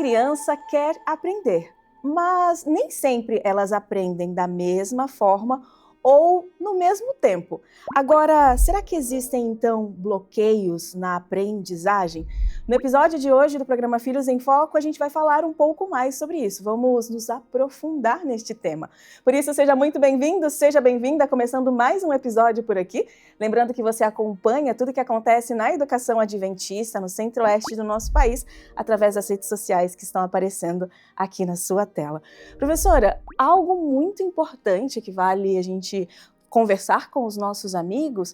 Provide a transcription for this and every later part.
criança quer aprender, mas nem sempre elas aprendem da mesma forma ou no mesmo tempo. Agora, será que existem então bloqueios na aprendizagem? No episódio de hoje do programa Filhos em Foco, a gente vai falar um pouco mais sobre isso. Vamos nos aprofundar neste tema. Por isso, seja muito bem-vindo, seja bem-vinda, começando mais um episódio por aqui. Lembrando que você acompanha tudo que acontece na educação adventista no centro-oeste do nosso país, através das redes sociais que estão aparecendo aqui na sua tela. Professora, algo muito importante que vale a gente conversar com os nossos amigos,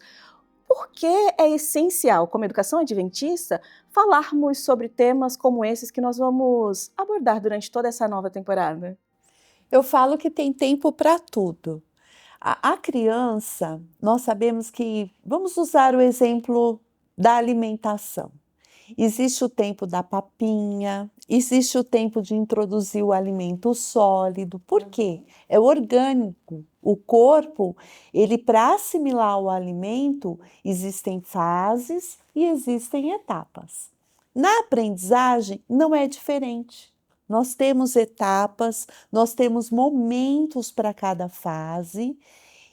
porque é essencial, como educação adventista, falarmos sobre temas como esses que nós vamos abordar durante toda essa nova temporada? Eu falo que tem tempo para tudo. A criança, nós sabemos que, vamos usar o exemplo da alimentação. Existe o tempo da papinha, existe o tempo de introduzir o alimento sólido. Por quê? É orgânico. O corpo, ele para assimilar o alimento, existem fases e existem etapas. Na aprendizagem, não é diferente. Nós temos etapas, nós temos momentos para cada fase.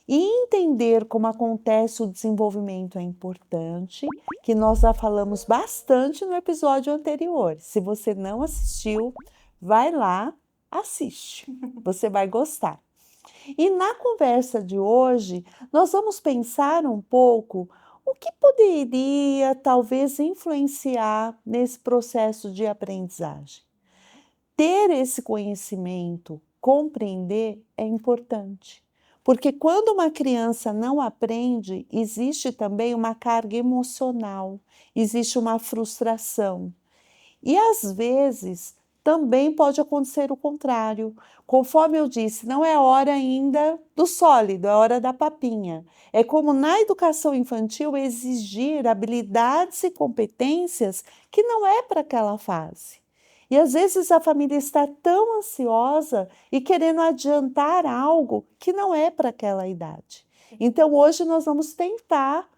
E entender como acontece o desenvolvimento é importante, que nós já falamos bastante no episódio anterior. Se você não assistiu, vai lá, assiste. Você vai gostar. E na conversa de hoje, nós vamos pensar um pouco o que poderia talvez influenciar nesse processo de aprendizagem. Ter esse conhecimento, compreender é importante. Porque quando uma criança não aprende, existe também uma carga emocional, existe uma frustração. E às vezes também pode acontecer o contrário. Conforme eu disse, não é hora ainda do sólido, é hora da papinha. É como na educação infantil exigir habilidades e competências que não é para aquela fase. E às vezes a família está tão ansiosa e querendo adiantar algo que não é para aquela idade. Então hoje nós vamos tentar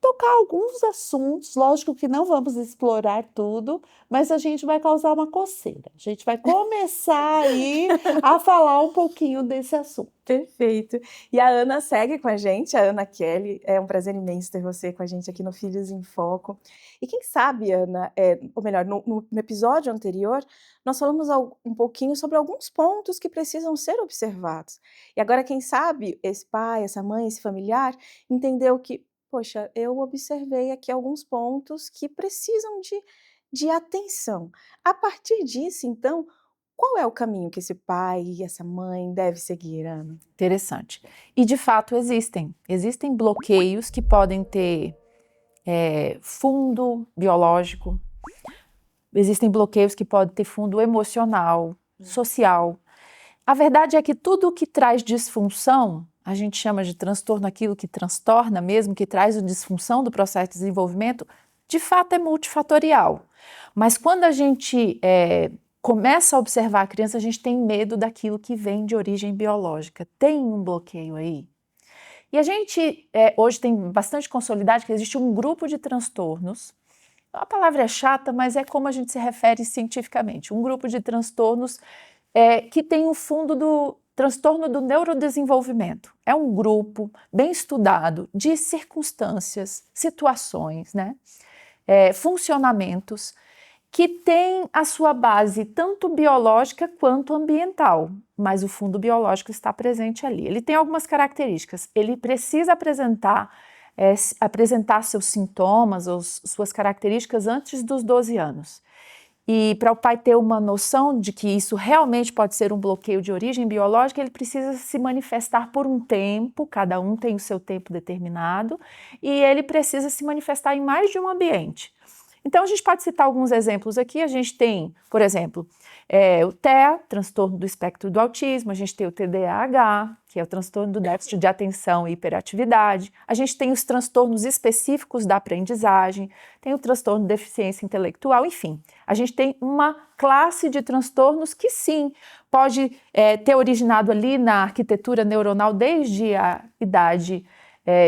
tocar alguns assuntos, lógico que não vamos explorar tudo, mas a gente vai causar uma coceira. A gente vai começar aí a falar um pouquinho desse assunto. Perfeito. E a Ana segue com a gente, a Ana Kelly. É um prazer imenso ter você com a gente aqui no Filhos em Foco. E quem sabe, Ana, ou melhor, no episódio anterior, nós falamos um pouquinho sobre alguns pontos que precisam ser observados. E agora, quem sabe, esse pai, essa mãe, esse familiar, entendeu que, poxa, eu observei aqui alguns pontos que precisam de atenção. A partir disso, então, qual é o caminho que esse pai e essa mãe devem seguir, Ana? Interessante. E de fato existem bloqueios que podem ter fundo biológico, existem bloqueios que podem ter fundo emocional, social. A verdade é que tudo que traz disfunção, a gente chama de transtorno aquilo que transtorna mesmo, que traz a disfunção do processo de desenvolvimento, de fato é multifatorial. Mas quando a gente começa a observar a criança, a gente tem medo daquilo que vem de origem biológica. Tem um bloqueio aí. E a gente hoje tem bastante consolidado que existe um grupo de transtornos. A palavra é chata, mas é como a gente se refere cientificamente. Um grupo de transtornos que tem o fundo do transtorno do neurodesenvolvimento. É um grupo bem estudado de circunstâncias, situações, né? Funcionamentos que tem a sua base tanto biológica quanto ambiental, mas o fundo biológico está presente ali. Ele tem algumas características, ele precisa apresentar seus sintomas ou suas características antes dos 12 anos. E para o pai ter uma noção de que isso realmente pode ser um bloqueio de origem biológica, ele precisa se manifestar por um tempo, cada um tem o seu tempo determinado, e ele precisa se manifestar em mais de um ambiente. Então, a gente pode citar alguns exemplos aqui. A gente tem, por exemplo, o TEA, transtorno do espectro do autismo, a gente tem o TDAH, que é o transtorno do déficit de atenção e hiperatividade, a gente tem os transtornos específicos da aprendizagem, tem o transtorno de deficiência intelectual, enfim, a gente tem uma classe de transtornos que sim, pode ter originado ali na arquitetura neuronal desde a idade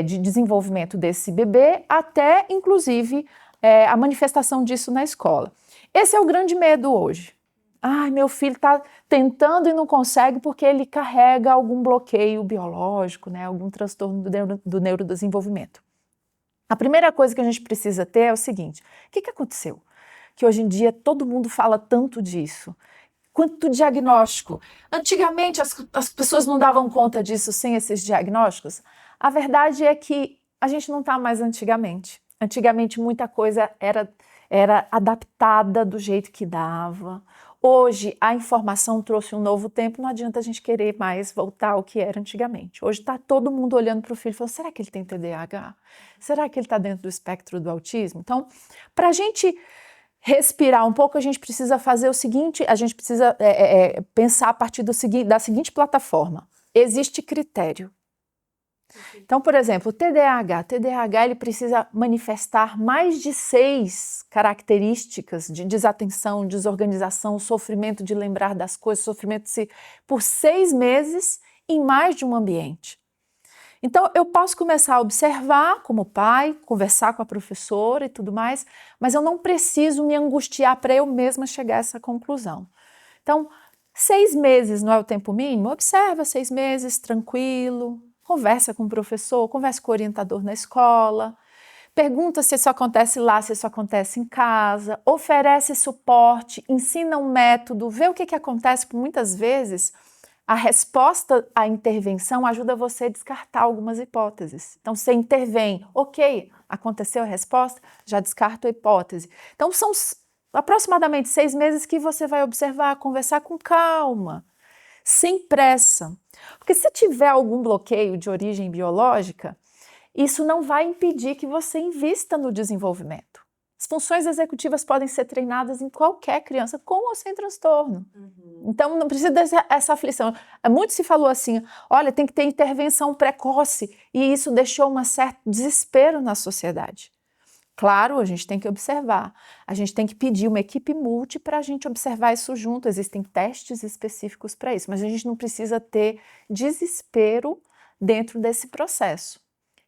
de desenvolvimento desse bebê até, inclusive, a manifestação disso na escola. Esse é o grande medo hoje. Ai, meu filho está tentando e não consegue porque ele carrega algum bloqueio biológico, né? Algum transtorno do neurodesenvolvimento. A primeira coisa que a gente precisa ter é o seguinte: o que aconteceu? Que hoje em dia todo mundo fala tanto disso. Quanto diagnóstico. Antigamente as pessoas não davam conta disso sem esses diagnósticos. A verdade é que a gente não está mais antigamente. Antigamente muita coisa era adaptada do jeito que dava. Hoje a informação trouxe um novo tempo, não adianta a gente querer mais voltar ao que era antigamente. Hoje está todo mundo olhando para o filho e falando: será que ele tem TDAH? Será que ele está dentro do espectro do autismo? Então, para a gente respirar um pouco, a gente precisa fazer o seguinte: a gente precisa pensar a partir da seguinte plataforma. Existe critério. Então, por exemplo, o TDAH ele precisa manifestar mais de 6 características de desatenção, desorganização, sofrimento de lembrar das coisas, sofrimento por 6 meses em mais de um ambiente. Então, eu posso começar a observar como pai, conversar com a professora e tudo mais, mas eu não preciso me angustiar para eu mesma chegar a essa conclusão. Então, 6 meses não é o tempo mínimo? Observa 6 meses, tranquilo, conversa com o professor, conversa com o orientador na escola, pergunta se isso acontece lá, se isso acontece em casa, oferece suporte, ensina um método, vê o que acontece, porque muitas vezes a resposta à intervenção ajuda você a descartar algumas hipóteses. Então, você intervém, ok, aconteceu a resposta, já descarta a hipótese. Então, são aproximadamente 6 meses que você vai observar, conversar com calma, sem pressa. Porque se tiver algum bloqueio de origem biológica, isso não vai impedir que você invista no desenvolvimento. As funções executivas podem ser treinadas em qualquer criança, com ou sem transtorno. Então, não precisa dessa aflição. Muito se falou assim: olha, tem que ter intervenção precoce, e isso deixou um certo desespero na sociedade. Claro, a gente tem que observar, a gente tem que pedir uma equipe multi para a gente observar isso junto, existem testes específicos para isso, mas a gente não precisa ter desespero dentro desse processo.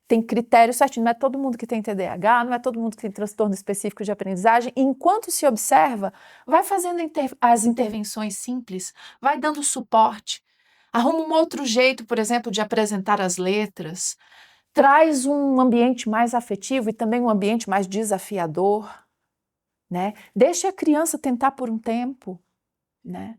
Tem critério certinho, não é todo mundo que tem TDAH, não é todo mundo que tem transtorno específico de aprendizagem, e enquanto se observa, vai fazendo as intervenções simples, vai dando suporte, arruma um outro jeito, por exemplo, de apresentar as letras, traz um ambiente mais afetivo e também um ambiente mais desafiador, né? Deixa a criança tentar por um tempo, né?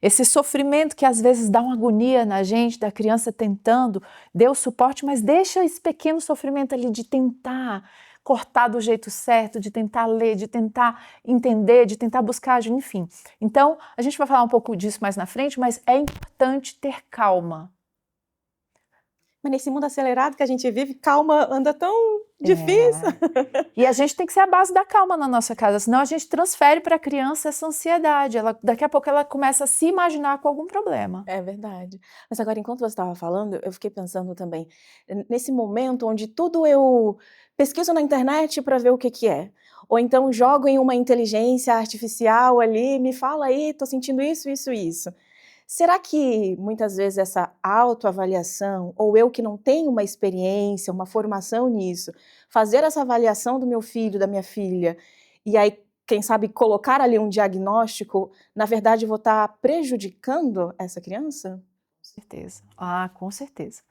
Esse sofrimento que às vezes dá uma agonia na gente, da criança tentando, dê o suporte, mas deixa esse pequeno sofrimento ali de tentar cortar do jeito certo, de tentar ler, de tentar entender, de tentar buscar, enfim. Então, a gente vai falar um pouco disso mais na frente, mas é importante ter calma. Mas nesse mundo acelerado que a gente vive, calma anda tão difícil. E a gente tem que ser a base da calma na nossa casa, senão a gente transfere para a criança essa ansiedade. Daqui a pouco ela começa a se imaginar com algum problema. É verdade. Mas agora, enquanto você estava falando, eu fiquei pensando também, nesse momento onde tudo eu pesquiso na internet para ver o que é. Ou então jogo em uma inteligência artificial ali, me fala aí, tô sentindo isso, isso, isso. Será que muitas vezes essa autoavaliação, ou eu que não tenho uma experiência, uma formação nisso, fazer essa avaliação do meu filho, da minha filha, e aí, quem sabe, colocar ali um diagnóstico, na verdade, vou estar prejudicando essa criança? Com certeza. Ah, com certeza.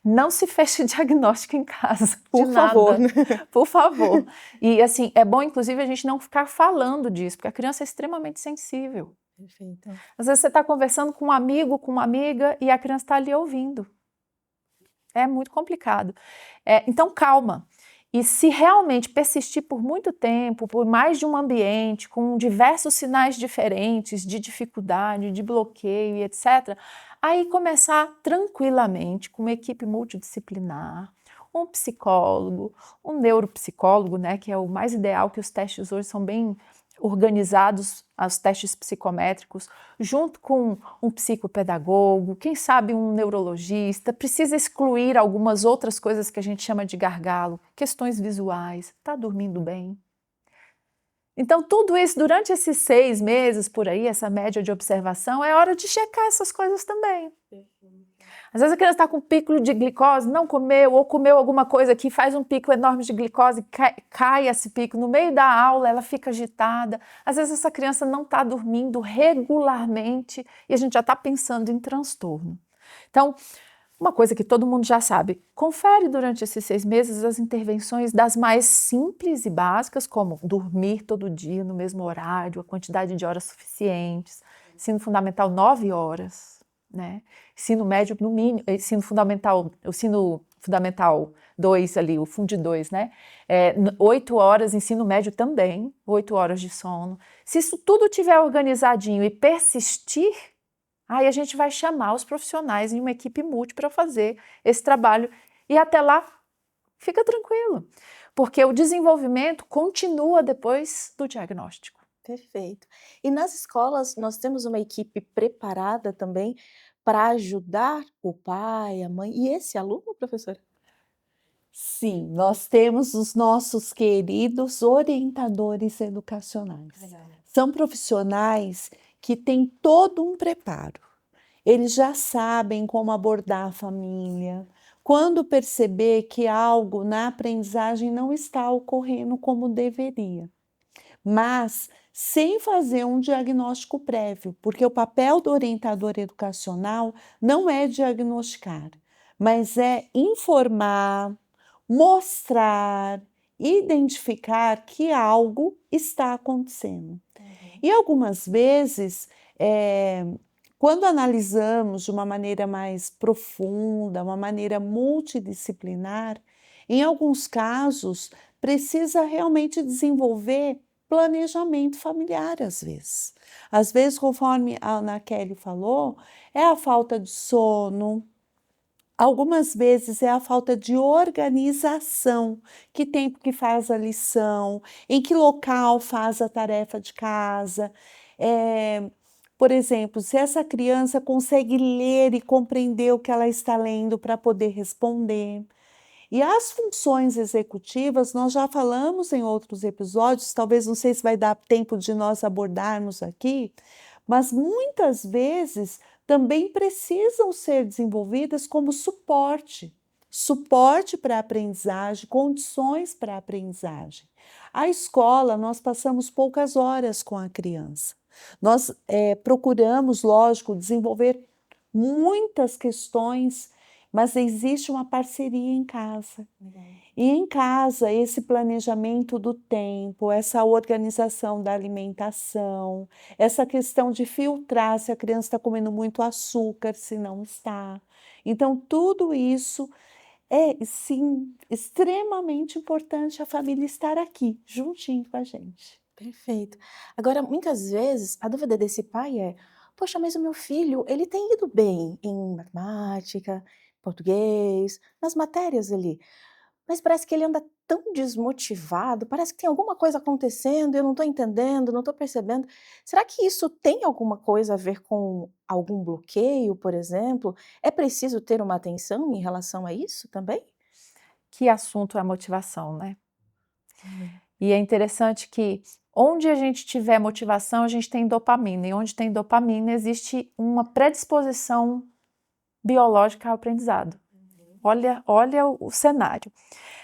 Não se feche diagnóstico em casa. Por favor. Por favor. E assim, é bom, inclusive, a gente não ficar falando disso, porque a criança é extremamente sensível. Perfeito. Às vezes você está conversando com um amigo, com uma amiga, e a criança está ali ouvindo. É muito complicado. Então, calma. E se realmente persistir por muito tempo, por mais de um ambiente, com diversos sinais diferentes de dificuldade, de bloqueio e etc., aí começar tranquilamente com uma equipe multidisciplinar, um psicólogo, um neuropsicólogo, né, que é o mais ideal, que os testes hoje são bem organizados, os testes psicométricos, junto com um psicopedagogo, quem sabe um neurologista, precisa excluir algumas outras coisas que a gente chama de gargalo, questões visuais, está dormindo bem? Então, tudo isso, durante esses 6 meses, por aí, essa média de observação, é hora de checar essas coisas também. Às vezes a criança está com pico de glicose, não comeu, ou comeu alguma coisa que faz um pico enorme de glicose, cai esse pico no meio da aula, ela fica agitada. Às vezes essa criança não está dormindo regularmente e a gente já está pensando em transtorno. Então, uma coisa que todo mundo já sabe, confere durante esses 6 meses as intervenções das mais simples e básicas, como dormir todo dia no mesmo horário, a quantidade de horas suficientes, ensino fundamental 9 horas, né? Ensino médio no mínimo, ensino fundamental 2 ali, o Fundi 2, né? 8 horas, ensino médio também, 8 horas de sono. Se isso tudo estiver organizadinho e persistir, aí a gente vai chamar os profissionais em uma equipe multi para fazer esse trabalho e até lá fica tranquilo, porque o desenvolvimento continua depois do diagnóstico. Perfeito. E nas escolas nós temos uma equipe preparada também para ajudar o pai, a mãe e esse aluno, professora? Sim, nós temos os nossos queridos orientadores educacionais. Legal. São profissionais que têm todo um preparo. Eles já sabem como abordar a família, quando perceber que algo na aprendizagem não está ocorrendo como deveria. Mas sem fazer um diagnóstico prévio, porque o papel do orientador educacional não é diagnosticar, mas é informar, mostrar, identificar que algo está acontecendo. E algumas vezes, quando analisamos de uma maneira mais profunda, uma maneira multidisciplinar, em alguns casos precisa realmente desenvolver planejamento familiar às vezes. Às vezes, conforme a Ana Kelly falou, é a falta de sono, algumas vezes é a falta de organização, que tempo que faz a lição, em que local faz a tarefa de casa. Por exemplo, se essa criança consegue ler e compreender o que ela está lendo para poder responder. E as funções executivas, nós já falamos em outros episódios, talvez não sei se vai dar tempo de nós abordarmos aqui, mas muitas vezes também precisam ser desenvolvidas como suporte para a aprendizagem, condições para a aprendizagem. A escola, nós passamos poucas horas com a criança. Nós procuramos, lógico, desenvolver muitas questões, mas existe uma parceria em casa. E em casa, esse planejamento do tempo, essa organização da alimentação, essa questão de filtrar se a criança está comendo muito açúcar, se não está. Então, tudo isso é, sim, extremamente importante a família estar aqui, juntinho com a gente. Perfeito. Agora, muitas vezes, a dúvida desse pai é: poxa, mas o meu filho, ele tem ido bem em matemática, português, nas matérias ali, mas parece que ele anda tão desmotivado, parece que tem alguma coisa acontecendo, eu não estou entendendo, não estou percebendo. Será que isso tem alguma coisa a ver com algum bloqueio, por exemplo? É preciso ter uma atenção em relação a isso também? Que assunto é a motivação, né? E é interessante que onde a gente tiver motivação, a gente tem dopamina, e onde tem dopamina existe uma predisposição biológica ao aprendizado. Olha o cenário.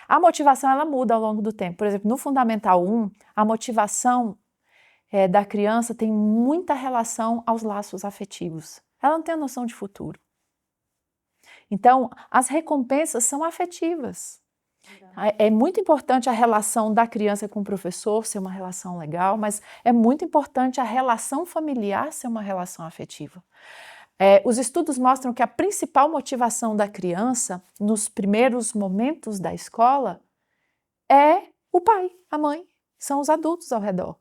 A motivação ela muda ao longo do tempo. Por exemplo, no Fundamental 1, a motivação da criança tem muita relação aos laços afetivos. Ela não tem noção de futuro. Então, as recompensas são afetivas. É muito importante a relação da criança com o professor ser uma relação legal, mas é muito importante a relação familiar ser uma relação afetiva. Os estudos mostram que a principal motivação da criança nos primeiros momentos da escola é o pai, a mãe, são os adultos ao redor.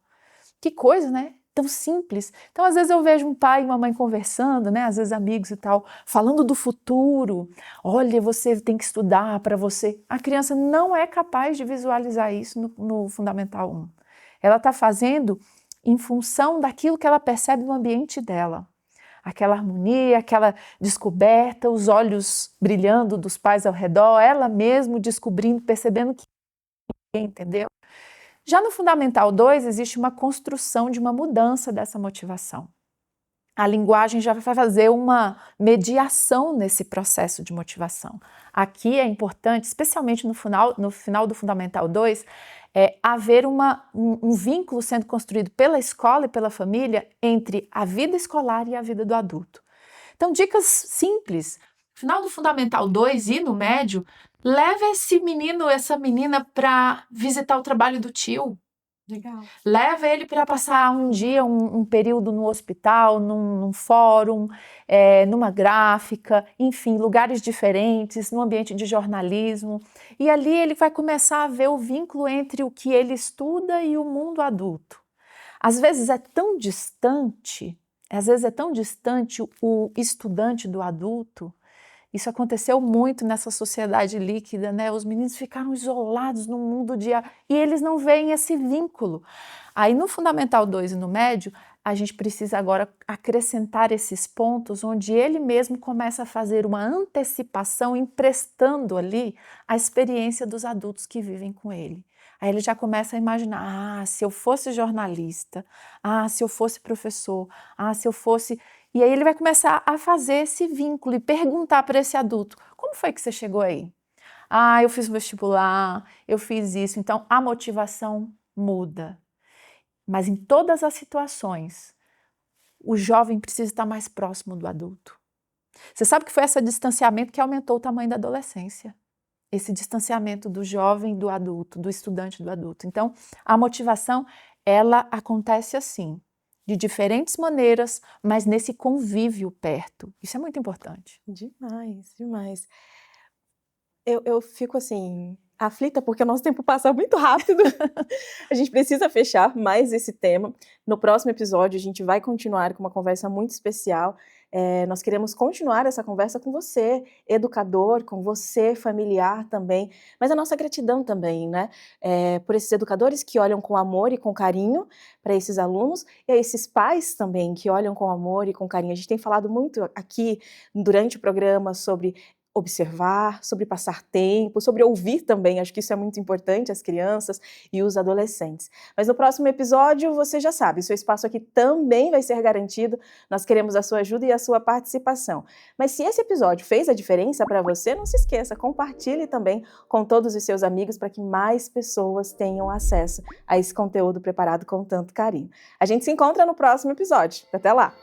Que coisa, né? Tão simples. Então, às vezes eu vejo um pai e uma mãe conversando, né? Às vezes amigos e tal, falando do futuro. Olha, você tem que estudar para você. A criança não é capaz de visualizar isso no Fundamental 1. Ela está fazendo em função daquilo que ela percebe no ambiente dela. Aquela harmonia, aquela descoberta, os olhos brilhando dos pais ao redor, ela mesmo descobrindo, percebendo que entendeu? Já no Fundamental 2, existe uma construção de uma mudança dessa motivação. A linguagem já vai fazer uma mediação nesse processo de motivação. Aqui é importante, especialmente no final do Fundamental 2, haver um vínculo sendo construído pela escola e pela família entre a vida escolar e a vida do adulto. Então, dicas simples. No final do Fundamental 2 e no médio, leva esse menino, essa menina para visitar o trabalho do tio. Legal. Leva ele para passar um dia, um período no hospital, num fórum, numa gráfica, enfim, lugares diferentes, no ambiente de jornalismo. E ali ele vai começar a ver o vínculo entre o que ele estuda e o mundo adulto. Às vezes é tão distante o estudante do adulto. Isso aconteceu muito nessa sociedade líquida, né? Os meninos ficaram isolados no mundo e eles não veem esse vínculo. Aí no Fundamental 2 e no médio, a gente precisa agora acrescentar esses pontos onde ele mesmo começa a fazer uma antecipação, emprestando ali a experiência dos adultos que vivem com ele. Aí ele já começa a imaginar, se eu fosse jornalista, se eu fosse professor, se eu fosse... E aí ele vai começar a fazer esse vínculo e perguntar para esse adulto, como foi que você chegou aí? Eu fiz o vestibular, eu fiz isso. Então a motivação muda. Mas em todas as situações, o jovem precisa estar mais próximo do adulto. Você sabe que foi esse distanciamento que aumentou o tamanho da adolescência. Esse distanciamento do jovem do adulto, do estudante do adulto. Então, a motivação, ela acontece assim, de diferentes maneiras, mas nesse convívio perto. Isso é muito importante. Demais, demais. Eu fico assim, aflita porque o nosso tempo passa muito rápido. A gente precisa fechar mais esse tema. No próximo episódio, a gente vai continuar com uma conversa muito especial. Nós queremos continuar essa conversa com você, educador, com você, familiar também, mas a nossa gratidão também, né? Por esses educadores que olham com amor e com carinho para esses alunos, e a esses pais também que olham com amor e com carinho. A gente tem falado muito aqui durante o programa sobre observar, sobre passar tempo, sobre ouvir também, acho que isso é muito importante, as crianças e os adolescentes. Mas no próximo episódio, você já sabe, seu espaço aqui também vai ser garantido, nós queremos a sua ajuda e a sua participação. Mas se esse episódio fez a diferença para você, não se esqueça, compartilhe também com todos os seus amigos para que mais pessoas tenham acesso a esse conteúdo preparado com tanto carinho. A gente se encontra no próximo episódio. Até lá!